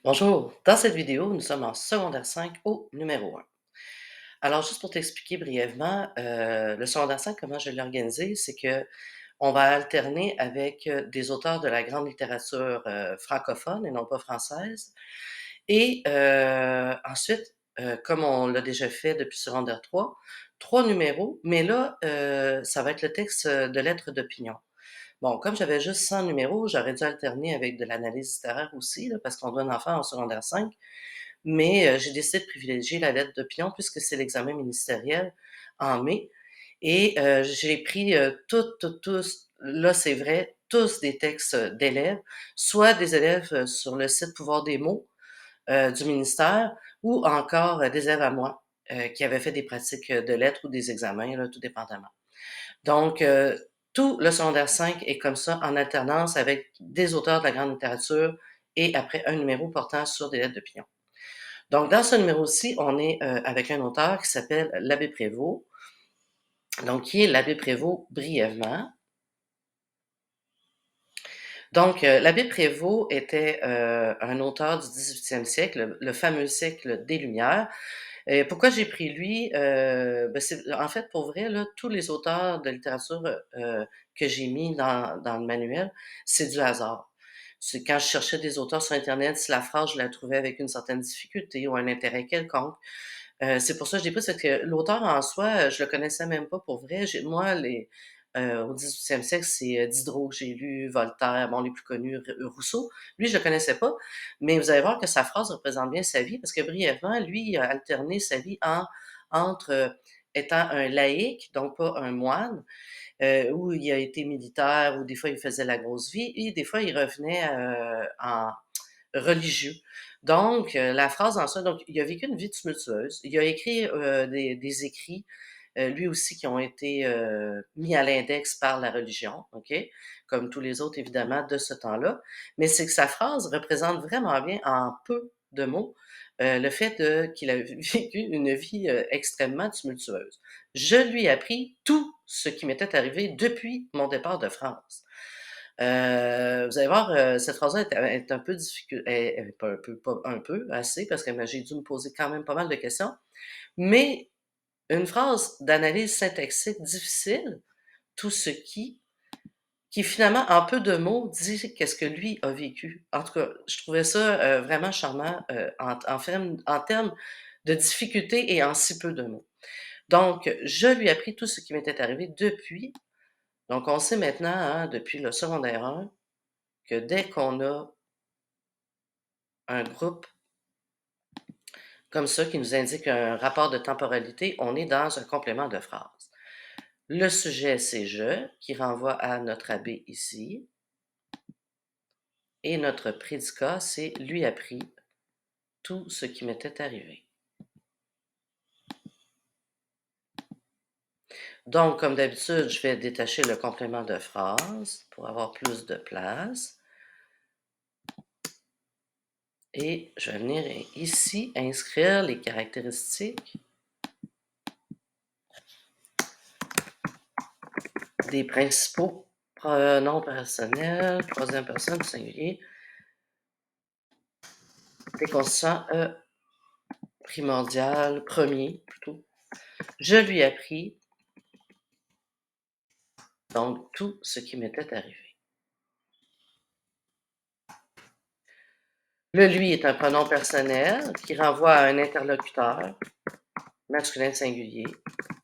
Bonjour, dans cette vidéo, nous sommes en secondaire 5 au numéro 1. Alors, juste pour t'expliquer brièvement, le secondaire 5, comment je l'ai organisé, c'est que on va alterner avec des auteurs de la grande littérature francophone et non pas française. Et ensuite, comme on l'a déjà fait depuis secondaire 3, 3 numéros, mais là, ça va être le texte de lettres d'opinion. Bon, comme j'avais juste 100 numéros, j'aurais dû alterner avec de l'analyse littéraire aussi, là, parce qu'on doit en faire en secondaire 5. Mais j'ai décidé de privilégier la lettre d'opinion puisque c'est l'examen ministériel en mai. Et j'ai pris tous, là c'est vrai, tous des textes d'élèves, soit des élèves sur le site Pouvoir des mots du ministère ou encore des élèves à moi qui avaient fait des pratiques de lettres ou des examens, là, tout dépendamment. Donc, tout le secondaire 5 est comme ça, en alternance avec des auteurs de la grande littérature et après un numéro portant sur des lettres d'opinion. Donc, dans ce numéro-ci, on est avec un auteur qui s'appelle l'abbé Prévost. Donc, qui est l'abbé Prévost brièvement. Donc, l'abbé Prévost était un auteur du 18e siècle, le fameux siècle des Lumières. Et pourquoi j'ai pris lui? En fait, pour vrai, là, tous les auteurs de littérature que j'ai mis dans le manuel, c'est du hasard. C'est quand je cherchais des auteurs sur Internet, si la phrase, je la trouvais avec une certaine difficulté ou un intérêt quelconque. C'est pour ça que je l'ai pris, parce que l'auteur en soi, je le connaissais même pas pour vrai. Moi, au 18e siècle, c'est Diderot que j'ai lu, Voltaire, bon, les plus connus, Rousseau. Lui, je le connaissais pas, mais vous allez voir que sa phrase représente bien sa vie, parce que brièvement, lui, il a alterné sa vie entre étant un laïc, donc pas un moine, où il a été militaire, où des fois il faisait la grosse vie, et des fois il revenait en religieux. Donc, la phrase en soi, donc, il a vécu une vie tumultueuse. Il a écrit des écrits, lui aussi, qui ont été mis à l'index par la religion, OK? Comme tous les autres, évidemment, de ce temps-là. Mais c'est que sa phrase représente vraiment bien, en peu de mots, le fait qu'il a vécu une vie extrêmement tumultueuse. Je lui ai appris tout ce qui m'était arrivé depuis mon départ de France. Vous allez voir, cette phrase-là est un peu difficile, pas un peu, pas un peu, assez, parce que j'ai dû me poser quand même pas mal de questions. Mais une phrase d'analyse syntaxique difficile, tout ce qui finalement, en peu de mots, dit qu'est-ce que lui a vécu. En tout cas, je trouvais ça vraiment charmant en termes de difficulté et en si peu de mots. Donc, je lui ai appris tout ce qui m'était arrivé depuis. Donc, on sait maintenant, hein, depuis le secondaire 1, que dès qu'on a un groupe comme ça qui nous indique un rapport de temporalité, on est dans un complément de phrase. Le sujet, c'est je, qui renvoie à notre abbé ici. Et notre prédicat, c'est lui appris tout ce qui m'était arrivé. Donc, comme d'habitude, je vais détacher le complément de phrase pour avoir plus de place. Et je vais venir ici inscrire les caractéristiques des principaux pronoms personnels, troisième personne singulier, déconstituant primordial, premier plutôt. Je lui ai appris donc tout ce qui m'était arrivé. Le lui est un pronom personnel qui renvoie à un interlocuteur, masculin singulier,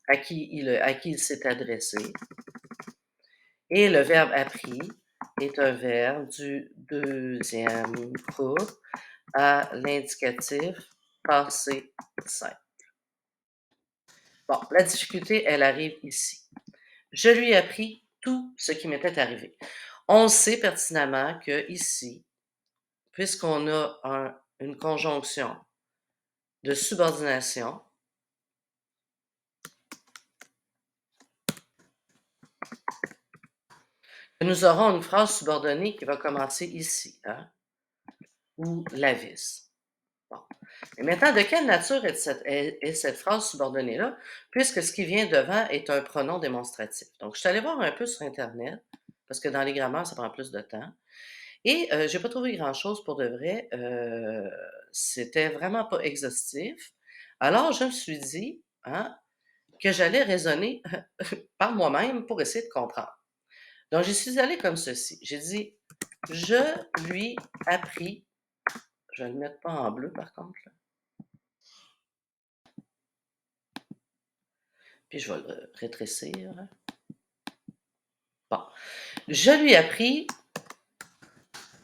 à qui il s'est adressé. Et le verbe appris est un verbe du deuxième groupe à l'indicatif passé simple. Bon, la difficulté, elle arrive ici. Je lui ai appris tout ce qui m'était arrivé. On sait pertinemment que ici, puisqu'on a une conjonction de subordination, nous aurons une phrase subordonnée qui va commencer ici, hein, ou la vis. Bon. Et maintenant, de quelle nature est cette phrase subordonnée-là, puisque ce qui vient devant est un pronom démonstratif. Donc, je suis allée voir un peu sur Internet, parce que dans les grammaires, ça prend plus de temps. Et j'ai pas trouvé grand-chose pour de vrai, c'était vraiment pas exhaustif. Alors je me suis dit, hein, que j'allais raisonner par moi-même pour essayer de comprendre. Donc j'y suis allée comme ceci. J'ai dit: «Je lui appris», je vais le mettre pas en bleu par contre là, puis je vais le rétrécir, hein. Bon, je lui appris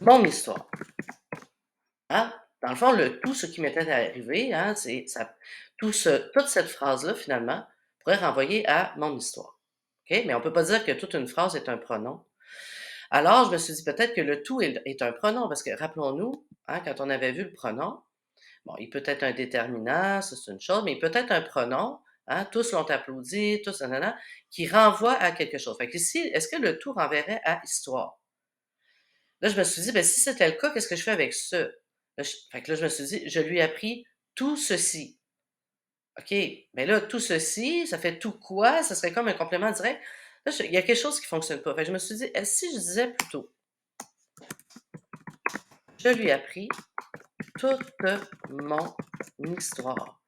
mon histoire, hein. Dans le fond, tout ce qui m'était arrivé, hein, c'est ça toute cette phrase-là, finalement, pourrait renvoyer à mon histoire. OK? Mais on peut pas dire que toute une phrase est un pronom. Alors, je me suis dit peut-être que le tout est un pronom, parce que rappelons-nous, hein, quand on avait vu le pronom, bon, il peut être un déterminant, ça c'est une chose, mais il peut être un pronom, hein, tous l'ont applaudi, tous nanana, qui renvoie à quelque chose. Fait qu'ici, est-ce que le tout renverrait à histoire? Là, je me suis dit, ben, si c'était le cas, qu'est-ce que je fais avec ça? Fait que là, je me suis dit, je lui ai appris tout ceci. OK, mais là, tout ceci, ça fait tout quoi? Ça serait comme un complément direct. Là, il y a quelque chose qui fonctionne pas. Fait que je me suis dit, si je disais plutôt, je lui ai appris toute mon histoire.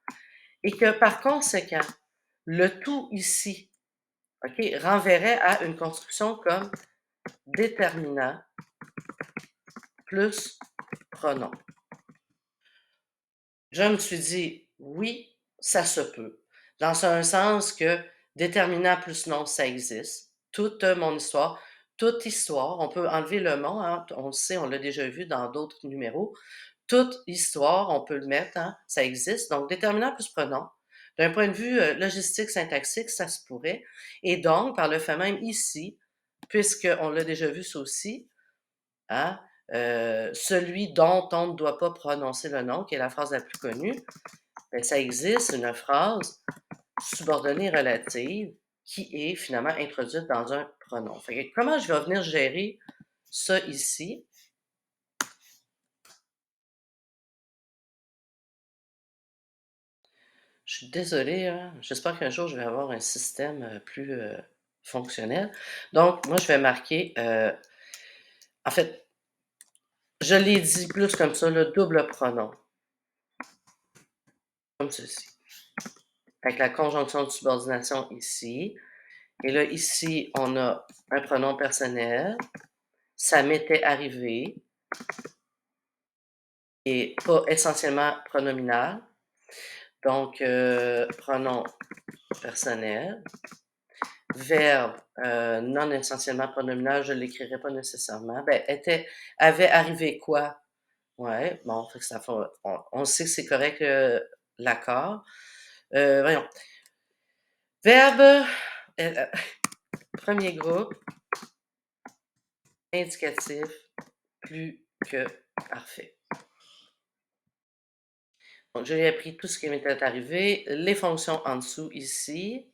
Et que par conséquent, le tout ici, OK, renverrait à une construction comme déterminant plus pronom. Je me suis dit: «Oui, ça se peut». Dans un sens que déterminant plus nom, ça existe. Toute mon histoire, toute histoire, on peut enlever le «mon», hein, on le sait, on l'a déjà vu dans d'autres numéros. Toute histoire, on peut le mettre, hein, ça existe. Donc déterminant plus pronom. D'un point de vue, logistique, syntaxique, ça se pourrait. Et donc, par le fait même ici, puisqu'on l'a déjà vu ça aussi, hein, celui dont on ne doit pas prononcer le nom, qui est la phrase la plus connue, ben, ça existe une phrase subordonnée relative qui est finalement introduite dans un pronom. Fait que comment je vais venir gérer ça ici? Je suis désolée, hein, j'espère qu'un jour je vais avoir un système plus fonctionnel. Donc, moi, je vais marquer, en fait, je l'ai dit plus comme ça, le double pronom, comme ceci. Avec la conjonction de subordination ici. Et là, ici, on a un pronom personnel. Ça m'était arrivé et pas essentiellement pronominal. Donc, pronom personnel. Verbe non essentiellement pronominal, je ne l'écrirai pas nécessairement. Ben, avait arrivé quoi? Ouais, bon, fait que ça fait, on sait que c'est correct l'accord. Voyons. Verbe, euh, premier groupe, indicatif, plus que parfait. Donc, j'ai appris tout ce qui m'était arrivé, les fonctions en dessous ici.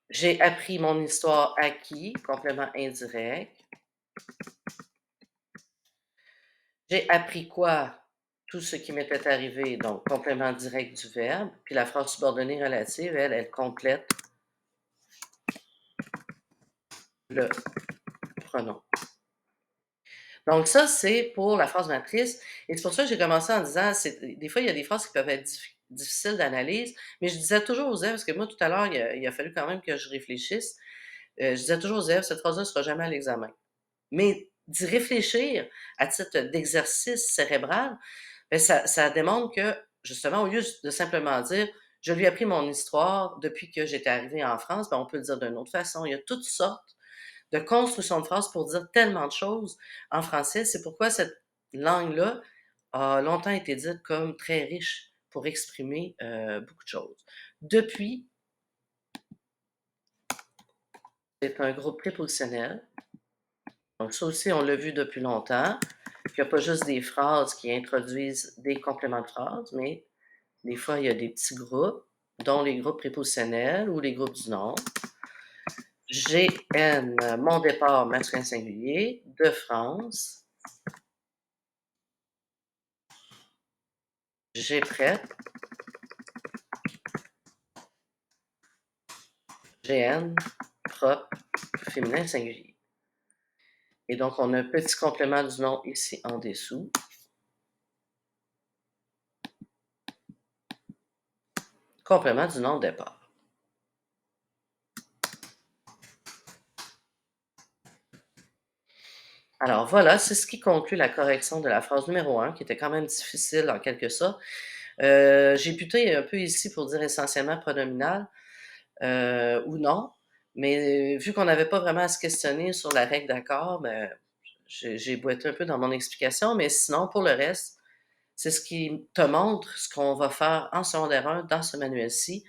J'ai appris mon histoire acquis, complément indirect. J'ai appris quoi? Tout ce qui m'était arrivé, donc complément direct du verbe. Puis la phrase subordonnée relative, elle complète le pronom. Donc ça, c'est pour la phrase matrice. Et c'est pour ça que j'ai commencé en disant, des fois, il y a des phrases qui peuvent être difficiles d'analyse, mais je disais toujours aux élèves, parce que moi, tout à l'heure, il a fallu quand même que je réfléchisse. Je disais toujours aux élèves, cette phrase-là ne sera jamais à l'examen. Mais d'y réfléchir à titre d'exercice cérébral, ben ça démontre que, justement, au lieu de simplement dire: «Je lui ai appris mon histoire depuis que j'étais arrivée en France», ben on peut le dire d'une autre façon. Il y a toutes sortes de constructions de phrases pour dire tellement de choses en français. C'est pourquoi cette langue-là a longtemps été dite comme très riche pour exprimer, beaucoup de choses. Depuis, c'est un groupe prépositionnel. Donc ça aussi, on l'a vu depuis longtemps, qu'il n'y a pas juste des phrases qui introduisent des compléments de phrases, mais des fois, il y a des petits groupes, dont les groupes prépositionnels ou les groupes du nom. GN, mon départ masculin singulier, de France. J'ai prête. GN, propre, féminin singulier. Et donc, on a un petit complément du nom ici en dessous. Complément du nom de départ. Alors voilà, c'est ce qui conclut la correction de la phrase numéro 1, qui était quand même difficile en quelque sorte. J'ai buté un peu ici pour dire essentiellement pronominal, ou non, mais vu qu'on n'avait pas vraiment à se questionner sur la règle d'accord, ben, j'ai boité un peu dans mon explication, mais sinon, pour le reste, c'est ce qui te montre ce qu'on va faire en secondaire 1 dans ce manuel-ci.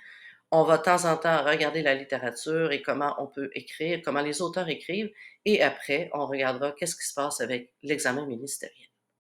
On va de temps en temps regarder la littérature et comment on peut écrire, comment les auteurs écrivent, et après, on regardera qu'est-ce qui se passe avec l'examen ministériel.